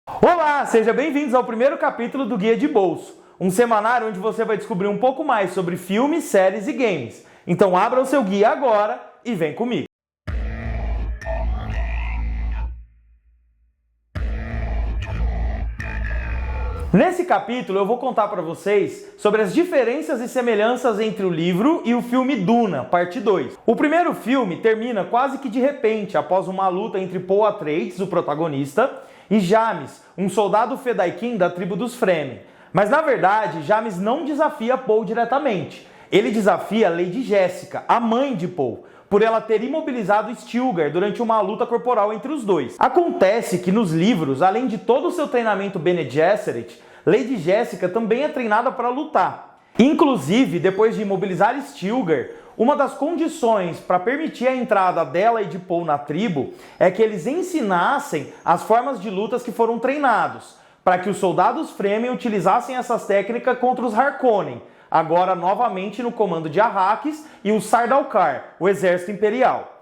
Olá, sejam bem-vindos ao primeiro capítulo do Guia de Bolso, um semanário onde você vai descobrir um pouco mais sobre filmes, séries e games. Então abra o seu guia agora e vem comigo. Nesse capítulo eu vou contar para vocês sobre as diferenças e semelhanças entre o livro e o filme Duna, parte 2. O primeiro filme termina quase que de repente, após uma luta entre Paul Atreides, o protagonista, e Jamis, um soldado Fedaykin da tribo dos Fremen. Mas na verdade, Jamis não desafia Paul diretamente. Ele desafia Lady Jessica, a mãe de Paul, por ela ter imobilizado Stilgar durante uma luta corporal entre os dois. Acontece que nos livros, além de todo o seu treinamento Bene Gesserit, Lady Jessica também é treinada para lutar. Inclusive, depois de imobilizar Stilgar, uma das condições para permitir a entrada dela e de Paul na tribo é que eles ensinassem as formas de lutas que foram treinados, para que os soldados Fremen utilizassem essas técnicas contra os Harkonnen, agora novamente no comando de Arrakis e o Sardaukar, o exército imperial.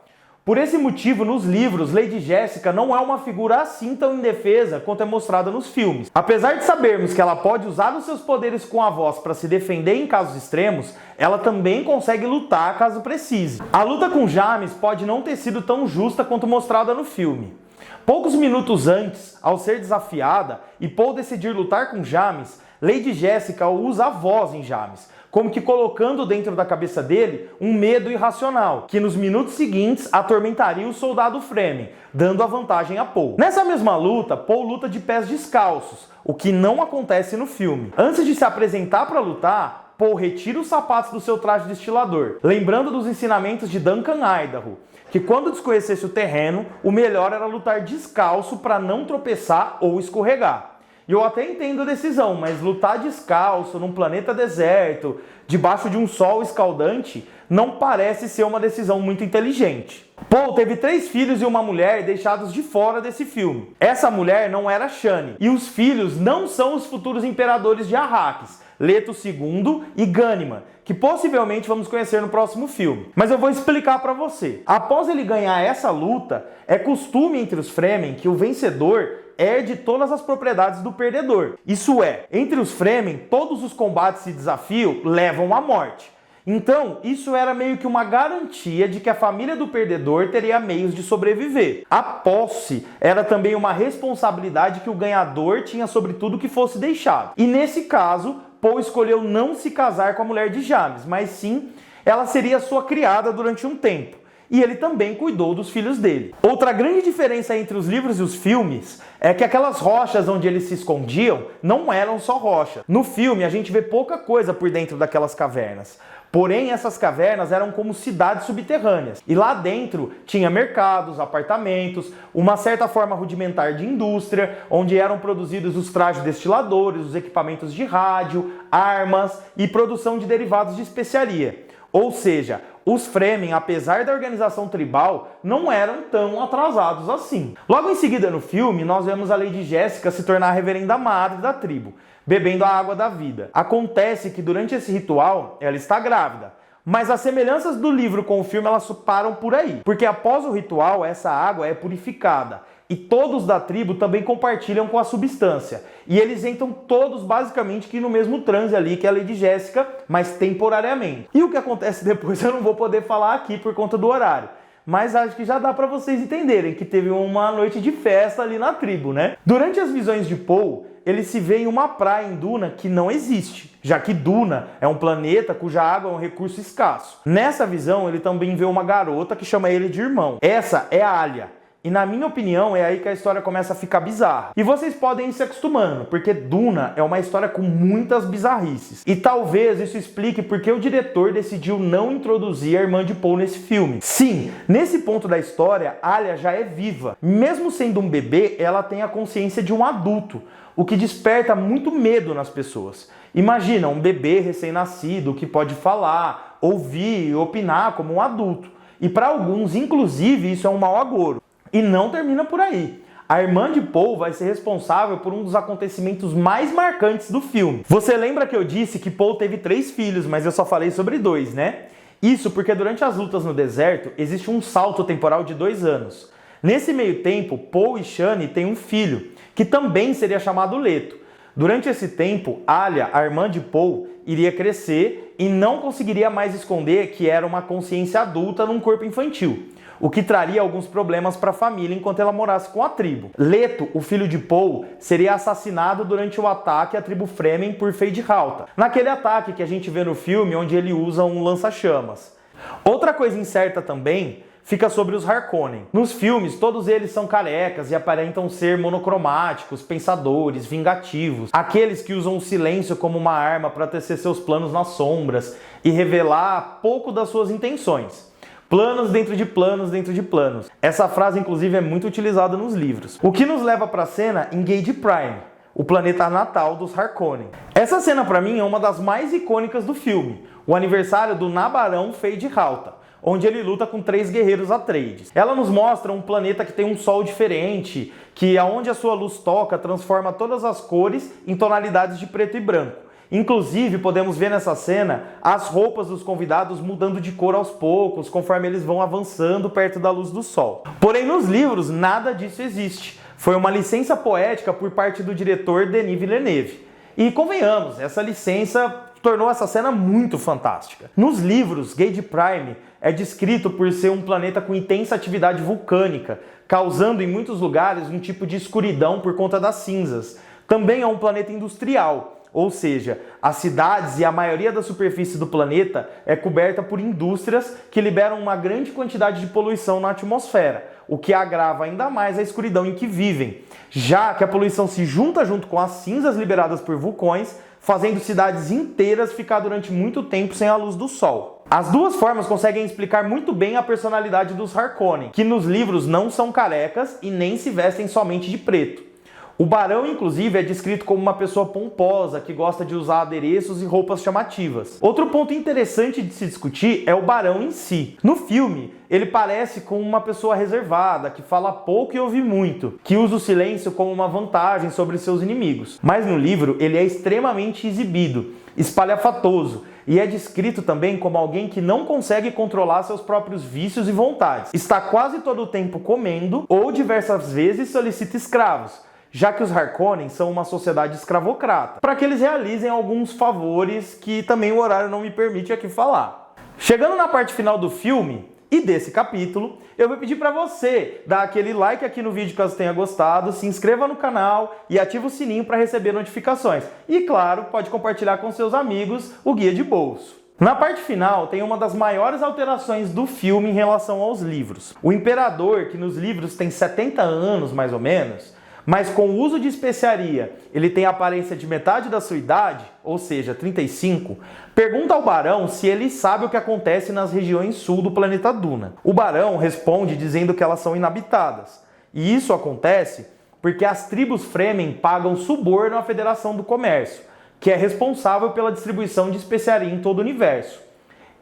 Por esse motivo, nos livros, Lady Jessica não é uma figura assim tão indefesa quanto é mostrada nos filmes. Apesar de sabermos que ela pode usar os seus poderes com a voz para se defender em casos extremos, ela também consegue lutar caso precise. A luta com Jamis pode não ter sido tão justa quanto mostrada no filme. Poucos minutos antes, ao ser desafiada e Paul decidir lutar com Jamis, Lady Jessica usa a voz em Jamis, como que colocando dentro da cabeça dele um medo irracional, que nos minutos seguintes atormentaria o soldado Fremen, dando a vantagem a Paul. Nessa mesma luta, Paul luta de pés descalços, o que não acontece no filme. Antes de se apresentar para lutar, Paul retira os sapatos do seu traje destilador, lembrando dos ensinamentos de Duncan Idaho, que quando desconhecesse o terreno, o melhor era lutar descalço para não tropeçar ou escorregar. E eu até entendo a decisão, mas lutar descalço num planeta deserto, debaixo de um sol escaldante, não parece ser uma decisão muito inteligente. Paul teve 3 filhos e uma mulher deixados de fora desse filme. Essa mulher não era Shani, e os filhos não são os futuros imperadores de Arrakis, Leto II e Ghanima, que possivelmente vamos conhecer no próximo filme. Mas eu vou explicar para você. Após ele ganhar essa luta, é costume entre os Fremen que o vencedor herde todas as propriedades do perdedor. Isso é, entre os Fremen, todos os combates e desafios levam à morte. Então, isso era meio que uma garantia de que a família do perdedor teria meios de sobreviver. A posse era também uma responsabilidade que o ganhador tinha sobre tudo que fosse deixado. E nesse caso, Paul escolheu não se casar com a mulher de Jamis, mas sim, ela seria sua criada durante um tempo. E ele também cuidou dos filhos dele. Outra grande diferença entre os livros e os filmes é que aquelas rochas onde eles se escondiam não eram só rocha. No filme a gente vê pouca coisa por dentro daquelas cavernas. Porém, essas cavernas eram como cidades subterrâneas. E lá dentro tinha mercados, apartamentos, uma certa forma rudimentar de indústria, onde eram produzidos os trajes destiladores, os equipamentos de rádio, armas e produção de derivados de especiaria. Ou seja, os Fremen, apesar da organização tribal, não eram tão atrasados assim. Logo em seguida no filme, nós vemos a Lady Jessica se tornar a reverenda madre da tribo, bebendo a água da vida. Acontece que durante esse ritual, ela está grávida. Mas as semelhanças do livro com o filme, elas param por aí. Porque após o ritual, essa água é purificada. E todos da tribo também compartilham com a substância. E eles entram todos basicamente que no mesmo transe ali que a Lady Jessica, mas temporariamente. E o que acontece depois eu não vou poder falar aqui por conta do horário. Mas acho que já dá para vocês entenderem que teve uma noite de festa ali na tribo, né? Durante as visões de Paul, ele se vê em uma praia em Duna que não existe, já que Duna é um planeta cuja água é um recurso escasso. Nessa visão, ele também vê uma garota que chama ele de irmão. Essa é a Alia. E na minha opinião, é aí que a história começa a ficar bizarra. E vocês podem ir se acostumando, porque Duna é uma história com muitas bizarrices. E talvez isso explique porque o diretor decidiu não introduzir a irmã de Paul nesse filme. Sim, nesse ponto da história, Alia já é viva. Mesmo sendo um bebê, ela tem a consciência de um adulto, o que desperta muito medo nas pessoas. Imagina um bebê recém-nascido que pode falar, ouvir e opinar como um adulto. E para alguns, inclusive, isso é um mau agouro. E não termina por aí. A irmã de Paul vai ser responsável por um dos acontecimentos mais marcantes do filme. Você lembra que eu disse que Paul teve 3 filhos, mas eu só falei sobre 2, né? Isso porque durante as lutas no deserto existe um salto temporal de 2 anos. Nesse meio tempo, Paul e Shani têm um filho, que também seria chamado Leto. Durante esse tempo, Alia, a irmã de Paul, iria crescer e não conseguiria mais esconder que era uma consciência adulta num corpo infantil, o que traria alguns problemas para a família enquanto ela morasse com a tribo. Leto, o filho de Paul, seria assassinado durante o ataque à tribo Fremen por Feyd-Rautha, naquele ataque que a gente vê no filme onde ele usa um lança-chamas. Outra coisa incerta também fica sobre os Harkonnen. Nos filmes, todos eles são carecas e aparentam ser monocromáticos, pensadores, vingativos, aqueles que usam o silêncio como uma arma para tecer seus planos nas sombras e revelar pouco das suas intenções. Planos dentro de planos dentro de planos. Essa frase, inclusive, é muito utilizada nos livros. O que nos leva para a cena em Gade Prime, o planeta natal dos Harkonnen. Essa cena, para mim, é uma das mais icônicas do filme, o aniversário do Nabarão Feyd-Rautha, onde ele luta com 3 guerreiros Atreides. Ela nos mostra um planeta que tem um sol diferente, que aonde a sua luz toca transforma todas as cores em tonalidades de preto e branco. Inclusive, podemos ver nessa cena as roupas dos convidados mudando de cor aos poucos, conforme eles vão avançando perto da luz do sol. Porém, nos livros, nada disso existe. Foi uma licença poética por parte do diretor Denis Villeneuve. E convenhamos, essa licença tornou essa cena muito fantástica. Nos livros, Gade Prime é descrito por ser um planeta com intensa atividade vulcânica, causando em muitos lugares um tipo de escuridão por conta das cinzas. Também é um planeta industrial, ou seja, as cidades e a maioria da superfície do planeta é coberta por indústrias que liberam uma grande quantidade de poluição na atmosfera, o que agrava ainda mais a escuridão em que vivem, já que a poluição se junta junto com as cinzas liberadas por vulcões, fazendo cidades inteiras ficar durante muito tempo sem a luz do sol. As duas formas conseguem explicar muito bem a personalidade dos Harkonnen, que nos livros não são carecas e nem se vestem somente de preto. O Barão, inclusive, é descrito como uma pessoa pomposa, que gosta de usar adereços e roupas chamativas. Outro ponto interessante de se discutir é o Barão em si. No filme, ele parece com uma pessoa reservada, que fala pouco e ouve muito, que usa o silêncio como uma vantagem sobre seus inimigos. Mas no livro, ele é extremamente exibido, espalhafatoso, e é descrito também como alguém que não consegue controlar seus próprios vícios e vontades. Está quase todo o tempo comendo ou diversas vezes solicita escravos, já que os Harkonnen são uma sociedade escravocrata, para que eles realizem alguns favores que também o horário não me permite aqui falar. Chegando na parte final do filme e desse capítulo, eu vou pedir para você dar aquele like aqui no vídeo caso tenha gostado, se inscreva no canal e ative o sininho para receber notificações. E claro, pode compartilhar com seus amigos o Guia de Bolso. Na parte final tem uma das maiores alterações do filme em relação aos livros. O Imperador, que nos livros tem 70 anos mais ou menos, mas com o uso de especiaria, ele tem a aparência de metade da sua idade, ou seja, 35, pergunta ao Barão se ele sabe o que acontece nas regiões sul do planeta Duna. O Barão responde dizendo que elas são inabitadas. E isso acontece porque as tribos Fremen pagam suborno à Federação do Comércio, que é responsável pela distribuição de especiaria em todo o universo.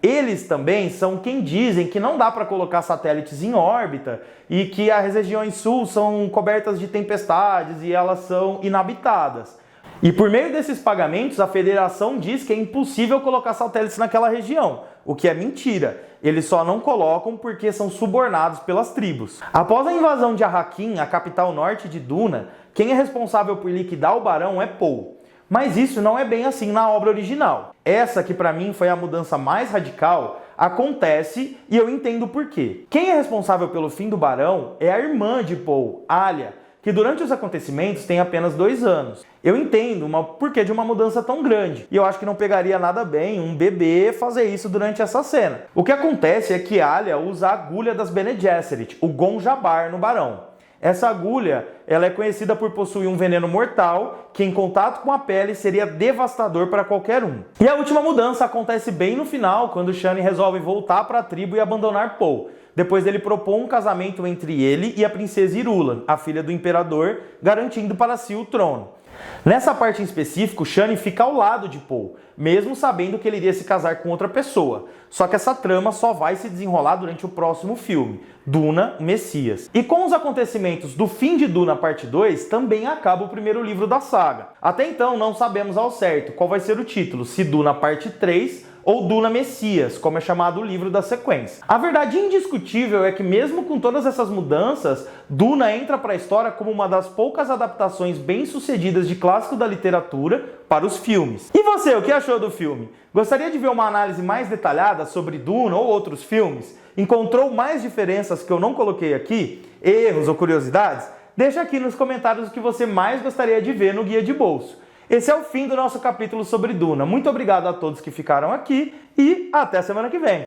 Eles também são quem dizem que não dá para colocar satélites em órbita e que as regiões sul são cobertas de tempestades e elas são inabitadas. E por meio desses pagamentos, a Federação diz que é impossível colocar satélites naquela região, o que é mentira. Eles só não colocam porque são subornados pelas tribos. Após a invasão de Arrakeen, a capital norte de Duna, quem é responsável por liquidar o Barão é Paul. Mas isso não é bem assim na obra original. Essa, que para mim foi a mudança mais radical, acontece e eu entendo por quê. Quem é responsável pelo fim do Barão é a irmã de Paul, Alia, que durante os acontecimentos tem apenas 2 anos. Eu entendo o porquê de uma mudança tão grande, e eu acho que não pegaria nada bem um bebê fazer isso durante essa cena. O que acontece é que Alia usa a agulha das Bene Gesserit, o Gon Jabbar, no Barão. Essa agulha, ela é conhecida por possuir um veneno mortal que em contato com a pele seria devastador para qualquer um. E a última mudança acontece bem no final, quando Shani resolve voltar para a tribo e abandonar Paul, depois dele propor um casamento entre ele e a princesa Irulan, a filha do imperador, garantindo para si o trono. Nessa parte em específico, Shani fica ao lado de Paul, mesmo sabendo que ele iria se casar com outra pessoa. Só que essa trama só vai se desenrolar durante o próximo filme, Duna, Messias. E com os acontecimentos do fim de Duna parte 2, também acaba o primeiro livro da saga. Até então não sabemos ao certo qual vai ser o título, se Duna parte 3 ou Duna Messias, como é chamado o livro da sequência. A verdade indiscutível é que mesmo com todas essas mudanças, Duna entra para a história como uma das poucas adaptações bem-sucedidas de clássico da literatura para os filmes. E você, o que achou do filme? Gostaria de ver uma análise mais detalhada sobre Duna ou outros filmes? Encontrou mais diferenças que eu não coloquei aqui? Erros ou curiosidades? Deixa aqui nos comentários o que você mais gostaria de ver no Guia de Bolso. Esse é o fim do nosso capítulo sobre Duna. Muito obrigado a todos que ficaram aqui e até semana que vem.